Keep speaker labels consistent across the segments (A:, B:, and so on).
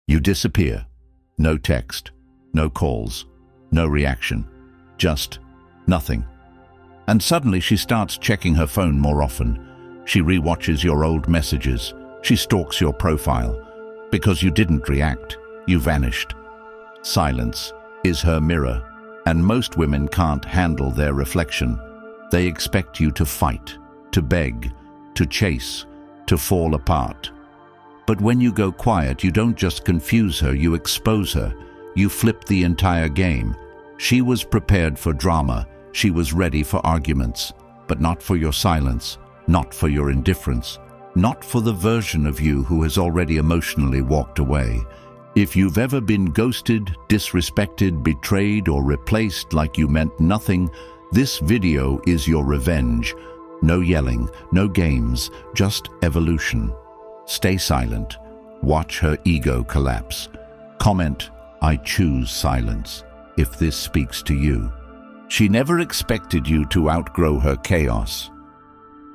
A: You disappear. No text, no calls, no reaction, just nothing. And suddenly she starts checking her phone more often. She rewatches your old messages. She stalks your profile. Because you didn't react, you vanished. Silence is her mirror, and most women can't handle their reflection. They expect you to fight, to beg, to chase, to fall apart. But when you go quiet, you don't just confuse her, you expose her. You flip the entire game. She was prepared for drama. She was ready for arguments, but not for your silence, not for your indifference, not for the version of you who has already emotionally walked away. If you've ever been ghosted, disrespected, betrayed, or replaced like you meant nothing, this video is your revenge. No yelling, no games, just evolution. Stay silent. Watch her ego collapse. Comment, "I choose silence," if this speaks to you. She never expected you to outgrow her chaos.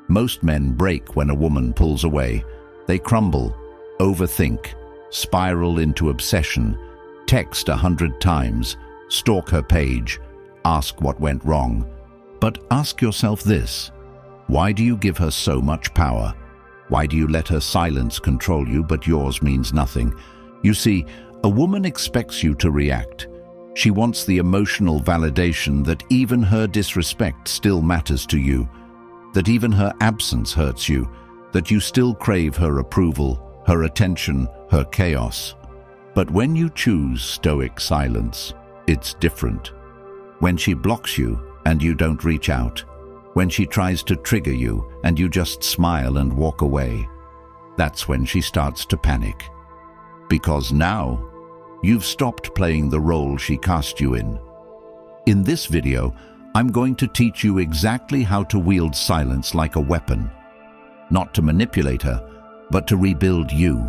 A: Most men break when a woman pulls away. They crumble, overthink, spiral into obsession, text 100 times, stalk her page, ask what went wrong. But ask yourself this: why do you give her so much power? Why do you let her silence control you, but yours means nothing? You see, a woman expects you to react. She wants the emotional validation that even her disrespect still matters to you, that even her absence hurts you, that you still crave her approval, her attention, her chaos. But when you choose stoic silence, it's different. When she blocks you and you don't reach out, when she tries to trigger you and you just smile and walk away, that's when she starts to panic. Because now, you've stopped playing the role she cast you in. In this video, I'm going to teach you exactly how to wield silence like a weapon. Not to manipulate her, but to rebuild you.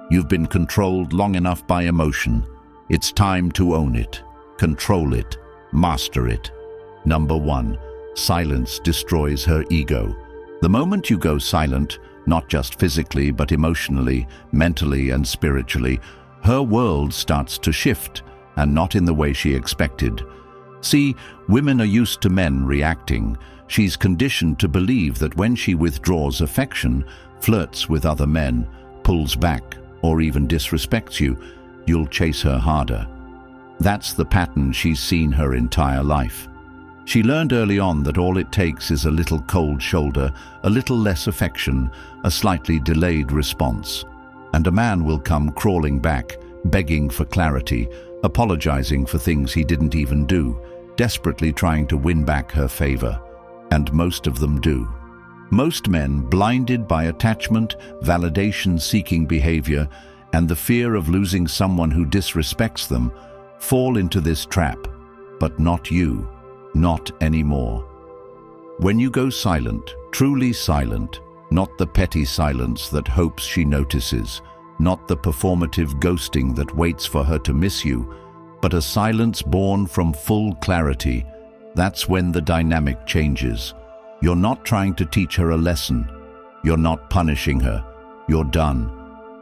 A: You've been controlled long enough by emotion. It's time to own it, control it, master it. Number 1, silence destroys her ego. The moment you go silent, not just physically but emotionally, mentally and spiritually, her world starts to shift, and not in the way she expected. See, women are used to men reacting. She's conditioned to believe that when she withdraws affection, flirts with other men, pulls back, or even disrespects you, you'll chase her harder. That's the pattern she's seen her entire life. She learned early on that all it takes is a little cold shoulder, a little less affection, a slightly delayed response. And a man will come crawling back, begging for clarity, apologizing for things he didn't even do, desperately trying to win back her favor. And most of them do. Most men, blinded by attachment, validation-seeking behavior, and the fear of losing someone who disrespects them, fall into this trap. But not you. Not anymore. When you go silent, truly silent, not the petty silence that hopes she notices, not the performative ghosting that waits for her to miss you, but a silence born from full clarity, that's when the dynamic changes. You're not trying to teach her a lesson. You're not punishing her. You're done.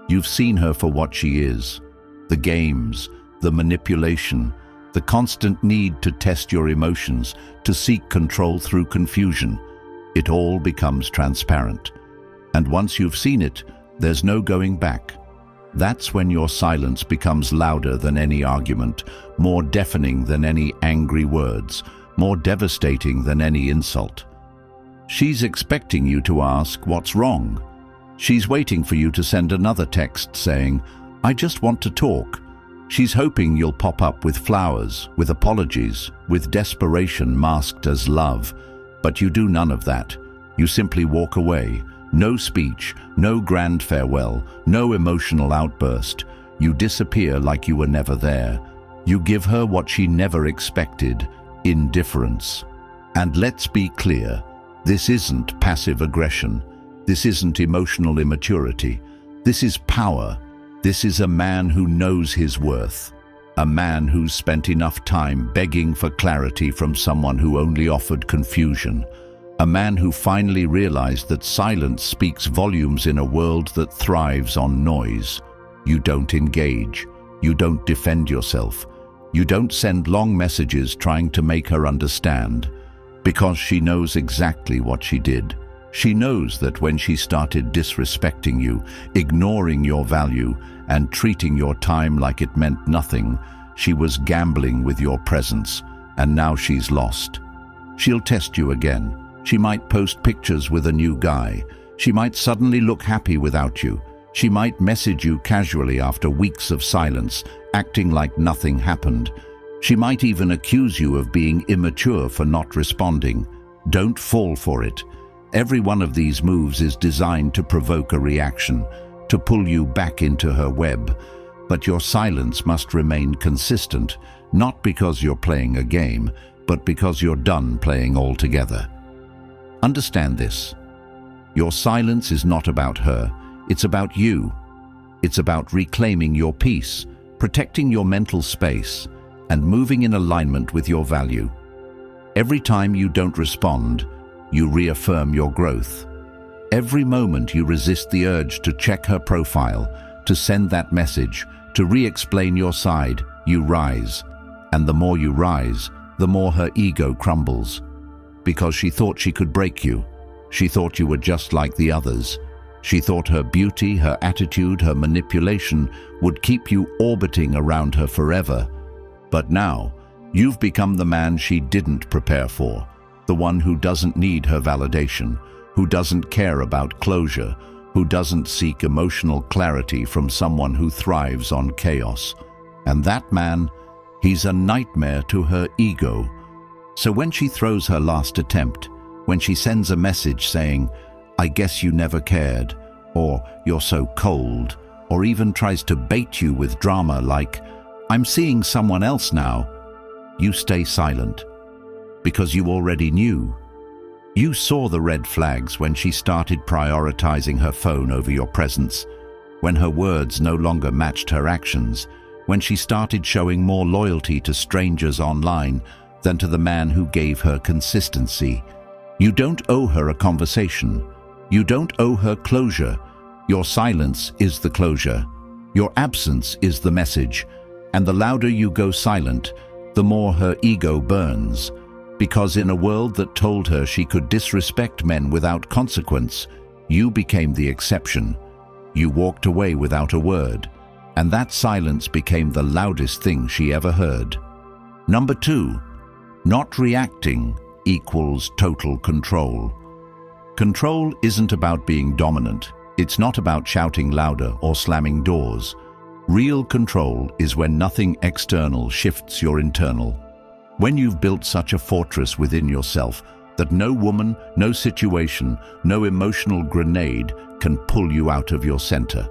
A: You've seen her for what she is. The games, the manipulation, the constant need to test your emotions, to seek control through confusion. It all becomes transparent. And once you've seen it, there's no going back. That's when your silence becomes louder than any argument, more deafening than any angry words, more devastating than any insult. She's expecting you to ask, "What's wrong?" She's waiting for you to send another text saying, "I just want to talk." She's hoping you'll pop up with flowers, with apologies, with desperation masked as love. But you do none of that. You simply walk away. No speech, no grand farewell, no emotional outburst. You disappear like you were never there. You give her what she never expected, indifference. And let's be clear, this isn't passive aggression. This isn't emotional immaturity. This is power. This is a man who knows his worth. A man who's spent enough time begging for clarity from someone who only offered confusion. A man who finally realized that silence speaks volumes in a world that thrives on noise. You don't engage. You don't defend yourself. You don't send long messages trying to make her understand, because she knows exactly what she did. She knows that when she started disrespecting you, ignoring your value, and treating your time like it meant nothing, she was gambling with your presence, and now she's lost. She'll test you again. She might post pictures with a new guy. She might suddenly look happy without you. She might message you casually after weeks of silence, acting like nothing happened. She might even accuse you of being immature for not responding. Don't fall for it. Every one of these moves is designed to provoke a reaction, to pull you back into her web. But your silence must remain consistent, not because you're playing a game, but because you're done playing altogether. Understand this. Your silence is not about her. It's about you. It's about reclaiming your peace, protecting your mental space, and moving in alignment with your value. Every time you don't respond, you reaffirm your growth. Every moment you resist the urge to check her profile, to send that message, to re-explain your side, you rise. And the more you rise, the more her ego crumbles. Because she thought she could break you. She thought you were just like the others. She thought her beauty, her attitude, her manipulation would keep you orbiting around her forever. But now, you've become the man she didn't prepare for, the one who doesn't need her validation, who doesn't care about closure, who doesn't seek emotional clarity from someone who thrives on chaos. And that man, he's a nightmare to her ego. So when she throws her last attempt, when she sends a message saying, "I guess you never cared," or "You're so cold," or even tries to bait you with drama like, "I'm seeing someone else now," you stay silent. Because you already knew. You saw the red flags when she started prioritizing her phone over your presence, when her words no longer matched her actions, when she started showing more loyalty to strangers online than to the man who gave her consistency. You don't owe her a conversation. You don't owe her closure. Your silence is the closure. Your absence is the message. And the louder you go silent, the more her ego burns. Because in a world that told her she could disrespect men without consequence, you became the exception. You walked away without a word, and that silence became the loudest thing she ever heard. Number 2, not reacting equals total control. Control isn't about being dominant. It's not about shouting louder or slamming doors. Real control is when nothing external shifts your internal. When you've built such a fortress within yourself that no woman, no situation, no emotional grenade can pull you out of your center.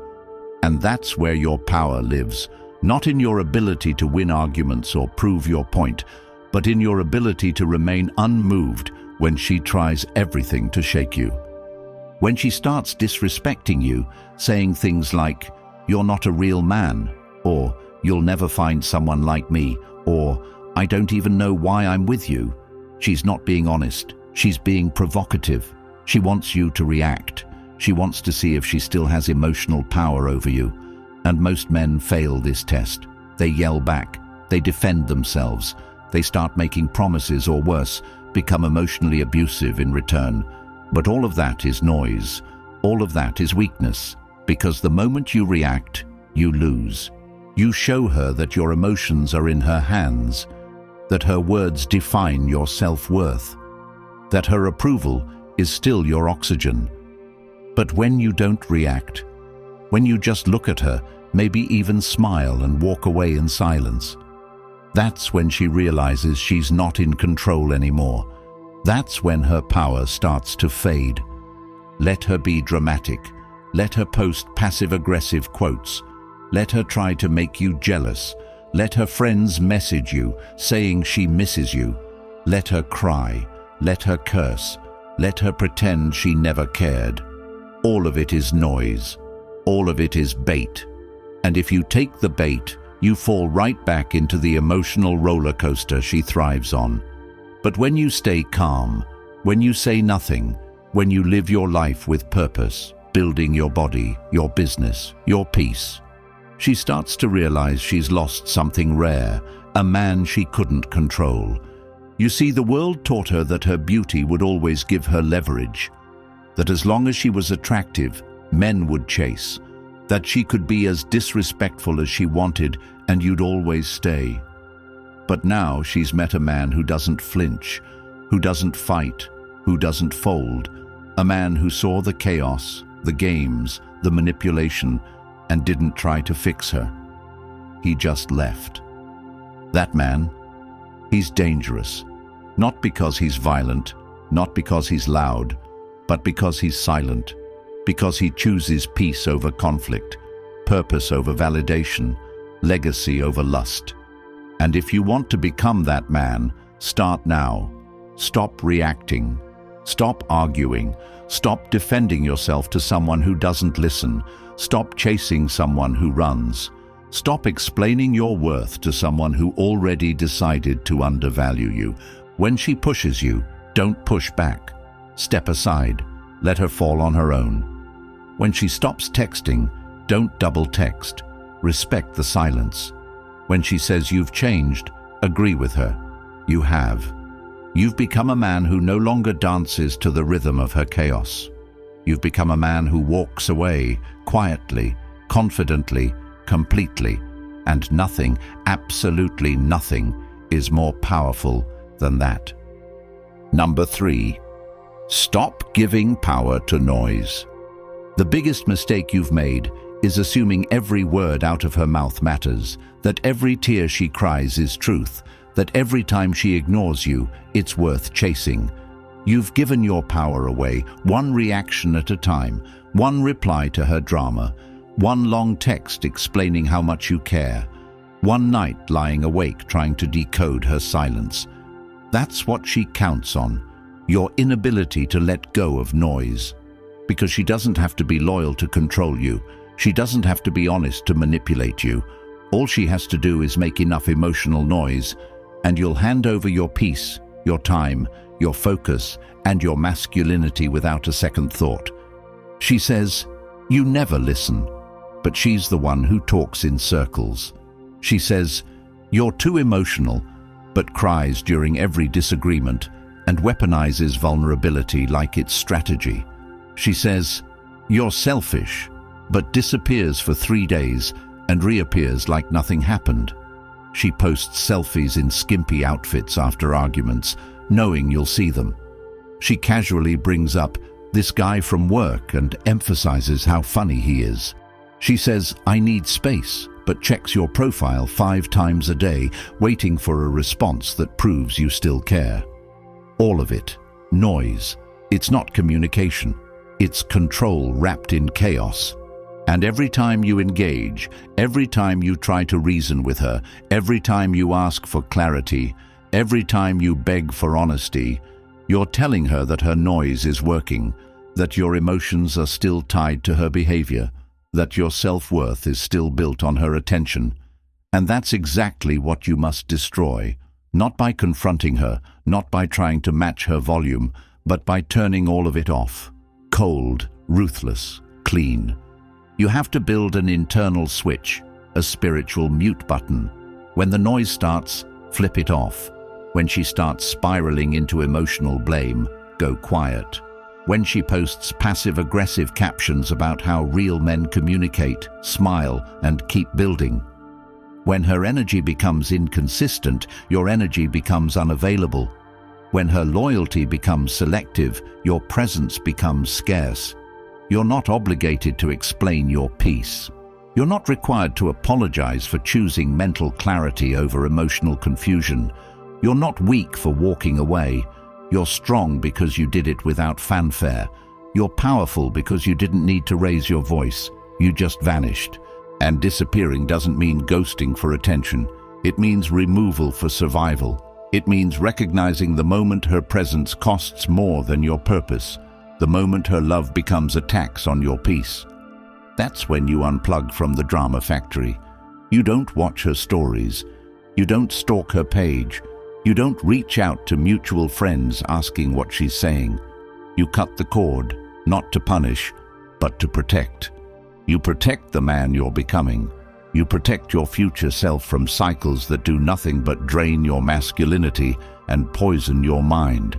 A: And that's where your power lives, not in your ability to win arguments or prove your point, but in your ability to remain unmoved when she tries everything to shake you. When she starts disrespecting you, saying things like, "You're not a real man," or "You'll never find someone like me," or "I don't even know why I'm with you," she's not being honest. She's being provocative. She wants you to react. She wants to see if she still has emotional power over you. And most men fail this test. They yell back. They defend themselves. They start making promises, or worse, become emotionally abusive in return. But all of that is noise. All of that is weakness. Because the moment you react, you lose. You show her that your emotions are in her hands, that her words define your self-worth, that her approval is still your oxygen. But when you don't react, when you just look at her, maybe even smile and walk away in silence, that's when she realizes she's not in control anymore. That's when her power starts to fade. Let her be dramatic. Let her post passive-aggressive quotes. Let her try to make you jealous. Let her friends message you, saying she misses you. Let her cry. Let her curse. Let her pretend she never cared. All of it is noise. All of it is bait. And if you take the bait, you fall right back into the emotional roller coaster she thrives on. But when you stay calm, when you say nothing, when you live your life with purpose, building your body, your business, your peace, She starts to realize she's lost something rare, a man she couldn't control. You see, the world taught her that her beauty would always give her leverage, that as long as she was attractive, men would chase, that she could be as disrespectful as she wanted and you'd always stay. But now she's met a man who doesn't flinch, who doesn't fight, who doesn't fold, a man who saw the chaos, the games, the manipulation, and didn't try to fix her. He just left. That man, he's dangerous, not because he's violent, not because he's loud, but because he's silent, because he chooses peace over conflict, purpose over validation, legacy over lust. And if you want to become that man, start now. Stop reacting. Stop arguing. Stop defending yourself to someone who doesn't listen. Stop chasing someone who runs. Stop explaining your worth to someone who already decided to undervalue you. When she pushes you, don't push back. Step aside. Let her fall on her own. When she stops texting, don't double text. Respect the silence. When she says you've changed, agree with her. You have. You've become a man who no longer dances to the rhythm of her chaos. You've become a man who walks away, quietly, confidently, completely, and nothing, absolutely nothing, is more powerful than that. Number 3. Stop giving power to noise. The biggest mistake you've made is assuming every word out of her mouth matters, that every tear she cries is truth, that every time she ignores you, it's worth chasing. You've given your power away, one reaction at a time, one reply to her drama, one long text explaining how much you care, one night lying awake trying to decode her silence. That's what she counts on, your inability to let go of noise. Because she doesn't have to be loyal to control you. She doesn't have to be honest to manipulate you. All she has to do is make enough emotional noise, and you'll hand over your peace, your time, your focus, and your masculinity without a second thought. She says, "You never listen," but she's the one who talks in circles. She says, "You're too emotional," but cries during every disagreement and weaponizes vulnerability like it's strategy. She says, "You're selfish," but disappears for 3 days and reappears like nothing happened. She posts selfies in skimpy outfits after arguments, knowing you'll see them. She casually brings up this guy from work and emphasizes how funny he is. She says, "I need space," but checks your profile 5 times a day, waiting for a response that proves you still care. All of it, noise. It's not communication. It's control wrapped in chaos. And every time you engage, every time you try to reason with her, every time you ask for clarity, every time you beg for honesty, you're telling her that her noise is working, that your emotions are still tied to her behavior, that your self-worth is still built on her attention. And that's exactly what you must destroy, not by confronting her, not by trying to match her volume, but by turning all of it off. Cold, ruthless, clean. You have to build an internal switch, a spiritual mute button. When the noise starts, flip it off. When she starts spiraling into emotional blame, go quiet. When she posts passive-aggressive captions about how real men communicate, smile, and keep building. When her energy becomes inconsistent, your energy becomes unavailable. When her loyalty becomes selective, your presence becomes scarce. You're not obligated to explain your peace. You're not required to apologize for choosing mental clarity over emotional confusion. You're not weak for walking away. You're strong because you did it without fanfare. You're powerful because you didn't need to raise your voice. You just vanished. And disappearing doesn't mean ghosting for attention. It means removal for survival. It means recognizing the moment her presence costs more than your purpose, the moment her love becomes a tax on your peace. That's when you unplug from the drama factory. You don't watch her stories. You don't stalk her page. You don't reach out to mutual friends asking what she's saying. You cut the cord, not to punish, but to protect. You protect the man you're becoming. You protect your future self from cycles that do nothing but drain your masculinity and poison your mind.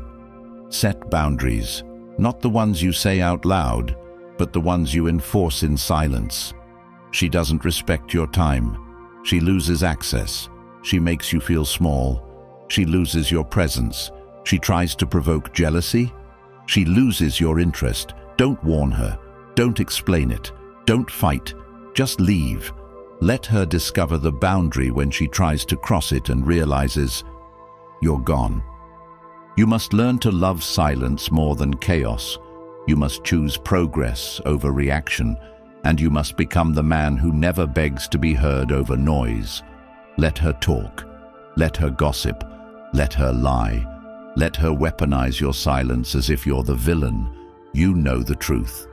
A: Set boundaries, not the ones you say out loud, but the ones you enforce in silence. She doesn't respect your time. She loses access. She makes you feel small. She loses your presence. She tries to provoke jealousy. She loses your interest. Don't warn her. Don't explain it. Don't fight. Just leave. Let her discover the boundary when she tries to cross it and realizes you're gone. You must learn to love silence more than chaos. You must choose progress over reaction, and you must become the man who never begs to be heard over noise. Let her talk. Let her gossip. Let her lie. Let her weaponize your silence as if you're the villain. You know the truth,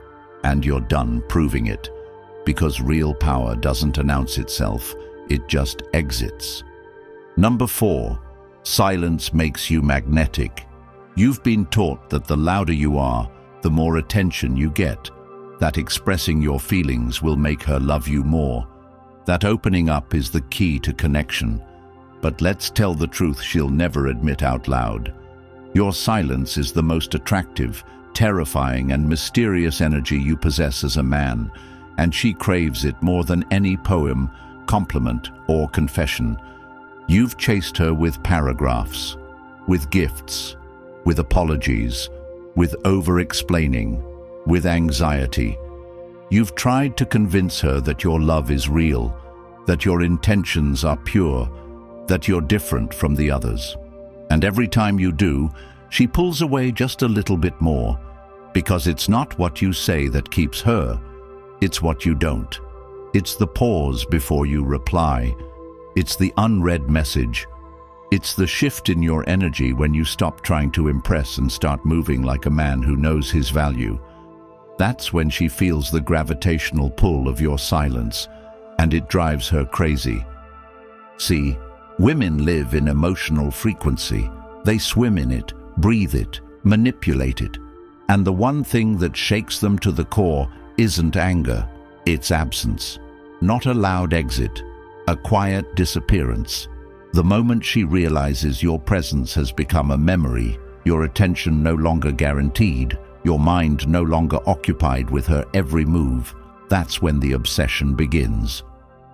A: and you're done proving it. Because real power doesn't announce itself, it just exits. Number 4, silence makes you magnetic. You've been taught that the louder you are, the more attention you get. That expressing your feelings will make her love you more. That opening up is the key to connection. But let's tell the truth she'll never admit out loud. Your silence is the most attractive, terrifying, and mysterious energy you possess as a man, and she craves it more than any poem, compliment, or confession. You've chased her with paragraphs, with gifts, with apologies, with over-explaining, with anxiety. You've tried to convince her that your love is real, that your intentions are pure, that you're different from the others. And every time you do, she pulls away just a little bit more, because it's not what you say that keeps her, it's what you don't. It's the pause before you reply. It's the unread message. It's the shift in your energy when you stop trying to impress and start moving like a man who knows his value. That's when she feels the gravitational pull of your silence, and it drives her crazy. See, women live in emotional frequency. They swim in it, breathe it, manipulate it. And the one thing that shakes them to the core isn't anger, it's absence. Not a loud exit, a quiet disappearance. The moment she realizes your presence has become a memory, your attention no longer guaranteed, your mind no longer occupied with her every move, that's when the obsession begins.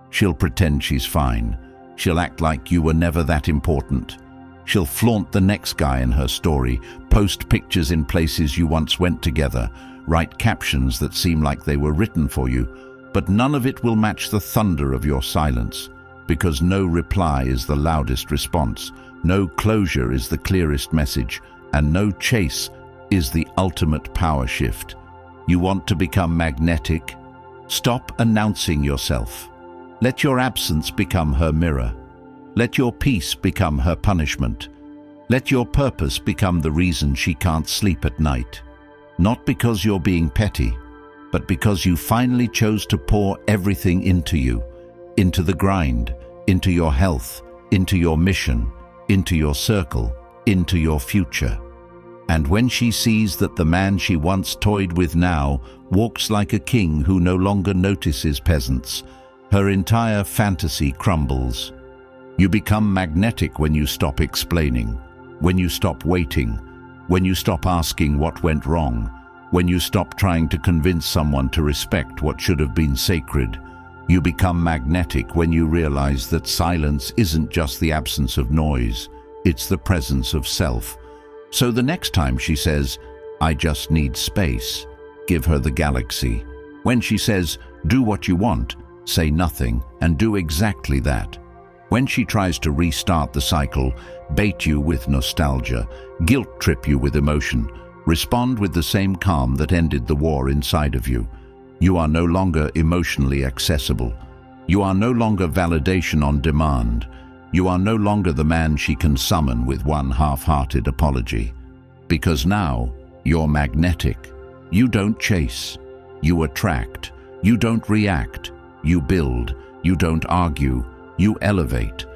A: She'll pretend she's fine. She'll act like you were never that important. She'll flaunt the next guy in her story, post pictures in places you once went together, write captions that seem like they were written for you, but none of it will match the thunder of your silence, because no reply is the loudest response, no closure is the clearest message, and no chase is the ultimate power shift. You want to become magnetic? Stop announcing yourself. Let your absence become her mirror. Let your peace become her punishment. Let your purpose become the reason she can't sleep at night. Not because you're being petty, but because you finally chose to pour everything into you, into the grind, into your health, into your mission, into your circle, into your future. And when she sees that the man she once toyed with now walks like a king who no longer notices peasants, her entire fantasy crumbles. You become magnetic when you stop explaining, when you stop waiting, when you stop asking what went wrong, when you stop trying to convince someone to respect what should have been sacred. You become magnetic when you realize that silence isn't just the absence of noise, it's the presence of self. So the next time she says, "I just need space," give her the galaxy. When she says, "Do what you want," say nothing and do exactly that. When she tries to restart the cycle, bait you with nostalgia, guilt trip you with emotion, respond with the same calm that ended the war inside of you. You are no longer emotionally accessible. You are no longer validation on demand. You are no longer the man she can summon with one half-hearted apology. Because now, you're magnetic. You don't chase. You attract. You don't react. You build. You don't argue. You elevate.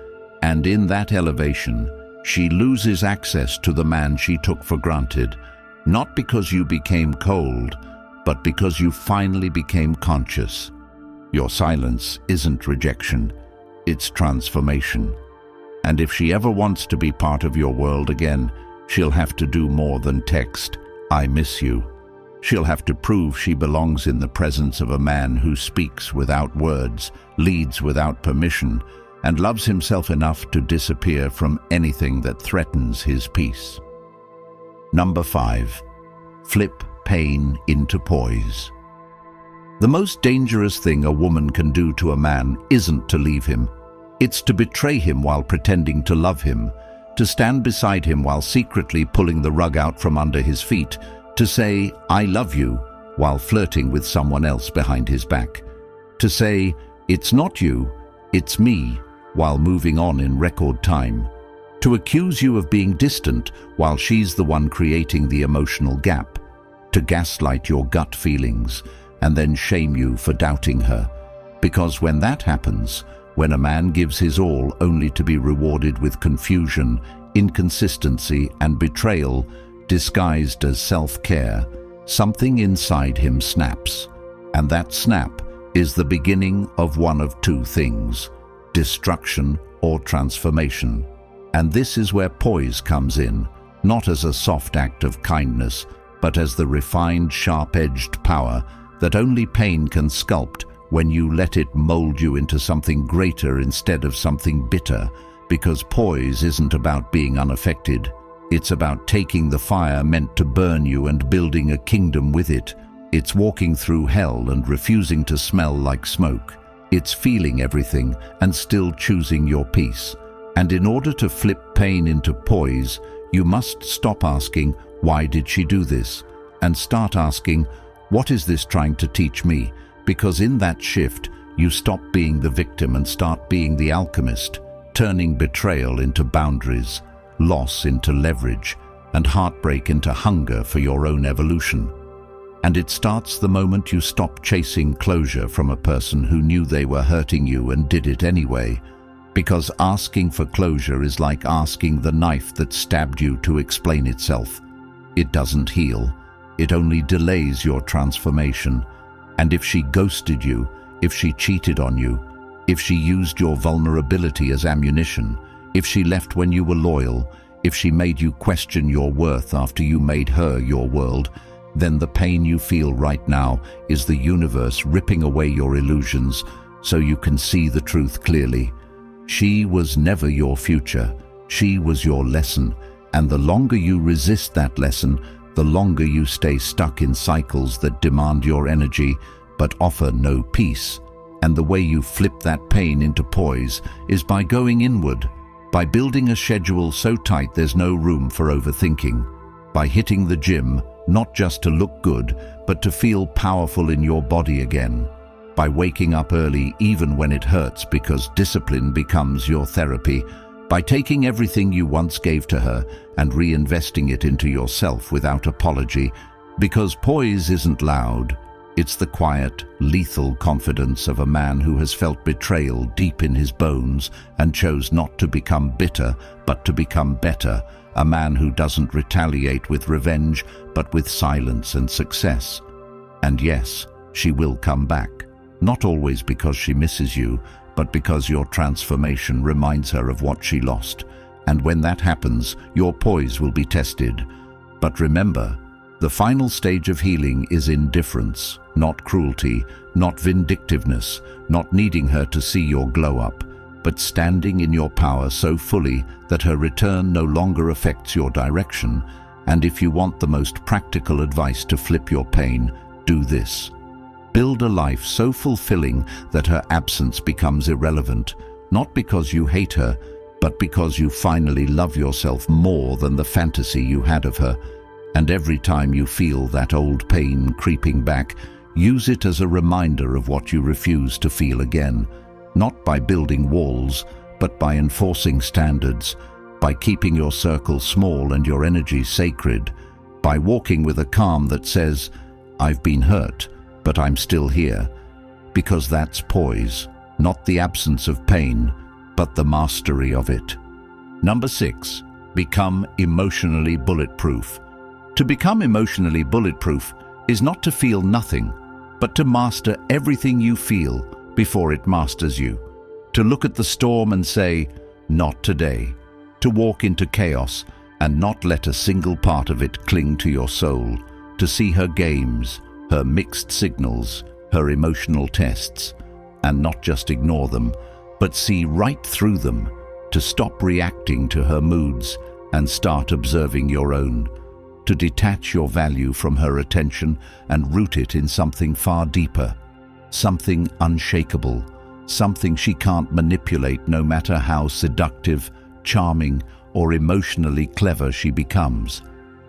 A: And in that elevation, she loses access to the man she took for granted, not because you became cold, but because you finally became conscious. Your silence isn't rejection, it's transformation. And if she ever wants to be part of your world again, she'll have to do more than text, "I miss you." She'll have to prove she belongs in the presence of a man who speaks without words, leads without permission, and loves himself enough to disappear from anything that threatens his peace. Number 5. Flip pain into poise. The most dangerous thing a woman can do to a man isn't to leave him. It's to betray him while pretending to love him, to stand beside him while secretly pulling the rug out from under his feet, to say, "I love you," while flirting with someone else behind his back, to say, "It's not you, it's me," while moving on in record time, to accuse you of being distant while she's the one creating the emotional gap, to gaslight your gut feelings and then shame you for doubting her. Because when that happens, when a man gives his all only to be rewarded with confusion, inconsistency, and betrayal disguised as self-care, something inside him snaps. And that snap is the beginning of one of two things: destruction or transformation. And this is where poise comes in, not as a soft act of kindness, but as the refined, sharp-edged power that only pain can sculpt when you let it mold you into something greater instead of something bitter. Because poise isn't about being unaffected. It's about taking the fire meant to burn you and building a kingdom with it. It's walking through hell and refusing to smell like smoke. It's feeling everything and still choosing your peace. And in order to flip pain into poise, you must stop asking, "Why did she do this?" and start asking, "What is this trying to teach me?" Because in that shift, you stop being the victim and start being the alchemist, turning betrayal into boundaries, loss into leverage, and heartbreak into hunger for your own evolution. And it starts the moment you stop chasing closure from a person who knew they were hurting you and did it anyway. Because asking for closure is like asking the knife that stabbed you to explain itself. It doesn't heal. It only delays your transformation. And if she ghosted you, if she cheated on you, if she used your vulnerability as ammunition, if she left when you were loyal, if she made you question your worth after you made her your world, then the pain you feel right now is the universe ripping away your illusions so you can see the truth clearly. She was never your future. She was your lesson. And the longer you resist that lesson, the longer you stay stuck in cycles that demand your energy but offer no peace. And the way you flip that pain into poise is by going inward, by building a schedule so tight there's no room for overthinking, by hitting the gym, not just to look good, but to feel powerful in your body again, by waking up early even when it hurts because discipline becomes your therapy, by taking everything you once gave to her and reinvesting it into yourself without apology. Because poise isn't loud. It's the quiet, lethal confidence of a man who has felt betrayal deep in his bones and chose not to become bitter, but to become better. A man who doesn't retaliate with revenge, but with silence and success. And yes, she will come back. Not always because she misses you, but because your transformation reminds her of what she lost. And when that happens, your poise will be tested. But remember, the final stage of healing is indifference, not cruelty, not vindictiveness, not needing her to see your glow up, but standing in your power so fully that her return no longer affects your direction. And if you want the most practical advice to flip your pain, do this. Build a life so fulfilling that her absence becomes irrelevant, not because you hate her, but because you finally love yourself more than the fantasy you had of her. And every time you feel that old pain creeping back, use it as a reminder of what you refuse to feel again, not by building walls, but by enforcing standards, by keeping your circle small and your energy sacred, by walking with a calm that says, "I've been hurt, but I'm still here," because that's poise, not the absence of pain, but the mastery of it. Number 6, become emotionally bulletproof. To become emotionally bulletproof is not to feel nothing, but to master everything you feel, before it masters you. To look at the storm and say, "Not today." To walk into chaos and not let a single part of it cling to your soul. To see her games, her mixed signals, her emotional tests, and not just ignore them, but see right through them. To stop reacting to her moods and start observing your own. To detach your value from her attention and root it in something far deeper. Something unshakable. Something she can't manipulate no matter how seductive, charming, or emotionally clever she becomes.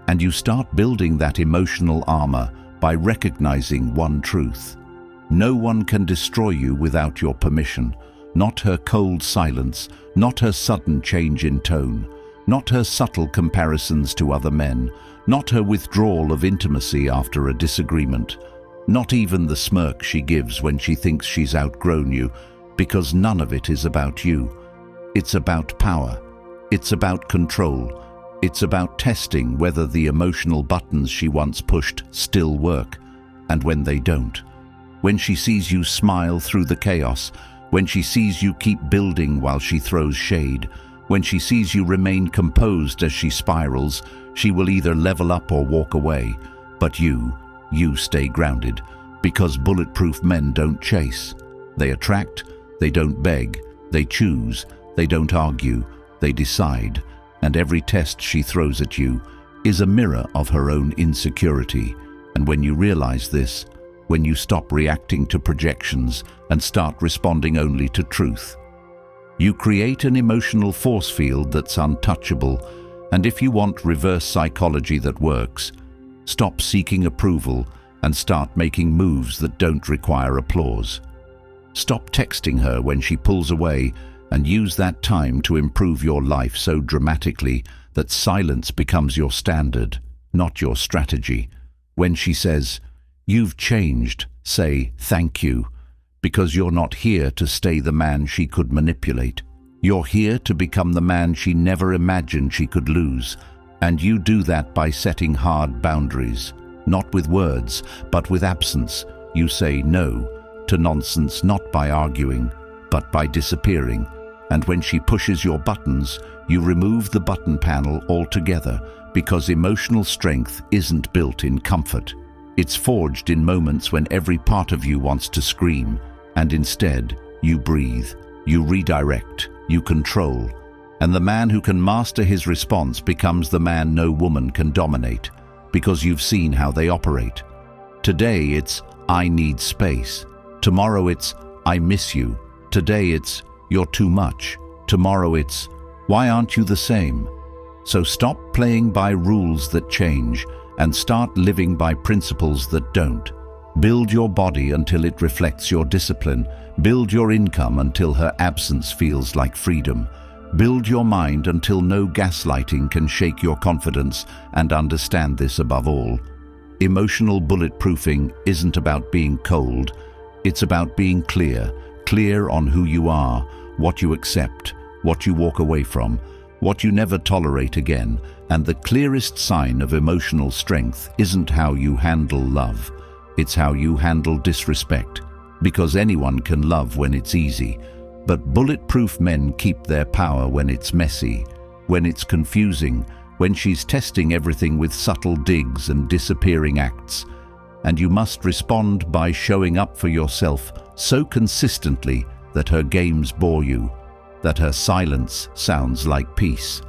A: And you start building that emotional armor by recognizing one truth. No one can destroy you without your permission. Not her cold silence, not her sudden change in tone, not her subtle comparisons to other men, not her withdrawal of intimacy after a disagreement, not even the smirk she gives when she thinks she's outgrown you, because none of it is about you. It's about power. It's about control. It's about testing whether the emotional buttons she once pushed still work, and when they don't. When she sees you smile through the chaos, when she sees you keep building while she throws shade, when she sees you remain composed as she spirals, she will either level up or walk away. But you stay grounded, because bulletproof men don't chase. They attract, they don't beg, they choose, they don't argue, they decide. And every test she throws at you is a mirror of her own insecurity. And when you realize this, when you stop reacting to projections and start responding only to truth, you create an emotional force field that's untouchable. And if you want reverse psychology that works, stop seeking approval and start making moves that don't require applause. Stop texting her when she pulls away and use that time to improve your life so dramatically that silence becomes your standard, not your strategy. When she says, "You've changed," say, "Thank you," because you're not here to stay the man she could manipulate. You're here to become the man she never imagined she could lose. And you do that by setting hard boundaries, not with words, but with absence. You say no to nonsense not by arguing, but by disappearing. And when she pushes your buttons, you remove the button panel altogether, because emotional strength isn't built in comfort. It's forged in moments when every part of you wants to scream, and instead you breathe, you redirect, you control. And the man who can master his response becomes the man no woman can dominate, because you've seen how they operate. Today it's, "I need space." Tomorrow it's, "I miss you." Today it's, "You're too much." Tomorrow it's, "Why aren't you the same?" So stop playing by rules that change and start living by principles that don't. Build your body until it reflects your discipline. Build your income until her absence feels like freedom. Build your mind until no gaslighting can shake your confidence, and understand this above all. Emotional bulletproofing isn't about being cold. It's about being clear on who you are, what you accept, what you walk away from, what you never tolerate again. And the clearest sign of emotional strength isn't how you handle love. It's how you handle disrespect. Because anyone can love when it's easy. But bulletproof men keep their power when it's messy, when it's confusing, when she's testing everything with subtle digs and disappearing acts. And you must respond by showing up for yourself so consistently that her games bore you, that her silence sounds like peace,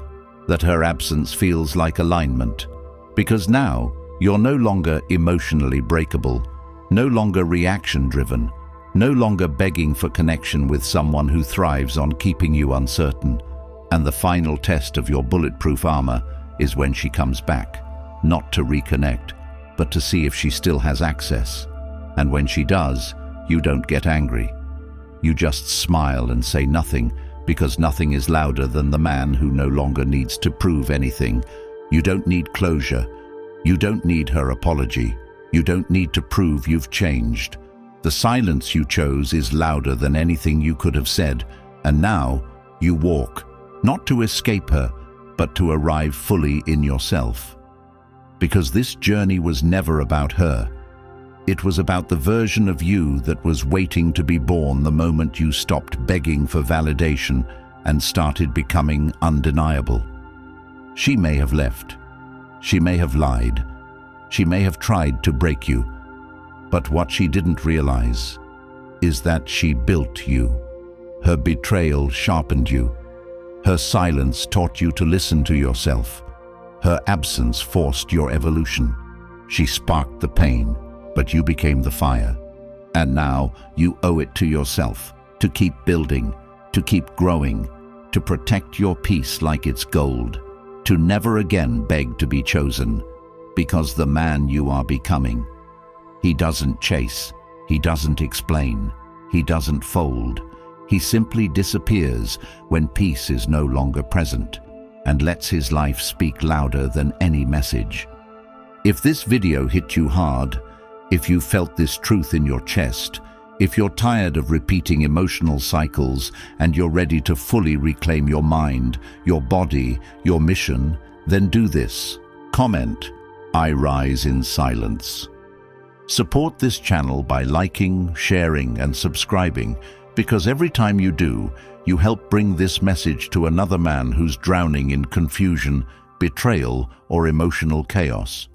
A: that her absence feels like alignment. Because now you're no longer emotionally breakable, no longer reaction-driven, no longer begging for connection with someone who thrives on keeping you uncertain. And the final test of your bulletproof armor is when she comes back, not to reconnect, but to see if she still has access. And when she does, you don't get angry. You just smile and say nothing, because nothing is louder than the man who no longer needs to prove anything. You don't need closure. You don't need her apology. You don't need to prove you've changed. The silence you chose is louder than anything you could have said, and now you walk, not to escape her, but to arrive fully in yourself. Because this journey was never about her. It was about the version of you that was waiting to be born the moment you stopped begging for validation and started becoming undeniable. She may have left. She may have lied. She may have tried to break you. But what she didn't realize is that she built you. Her betrayal sharpened you. Her silence taught you to listen to yourself. Her absence forced your evolution. She sparked the pain, but you became the fire. And now you owe it to yourself to keep building, to keep growing, to protect your peace like it's gold, to never again beg to be chosen, because the man you are becoming, he doesn't chase, he doesn't explain, he doesn't fold. He simply disappears when peace is no longer present and lets his life speak louder than any message. If this video hit you hard, if you felt this truth in your chest, if you're tired of repeating emotional cycles and you're ready to fully reclaim your mind, your body, your mission, then do this. Comment, "I rise in silence." Support this channel by liking, sharing, and subscribing, because every time you do, you help bring this message to another man who's drowning in confusion, betrayal, or emotional chaos.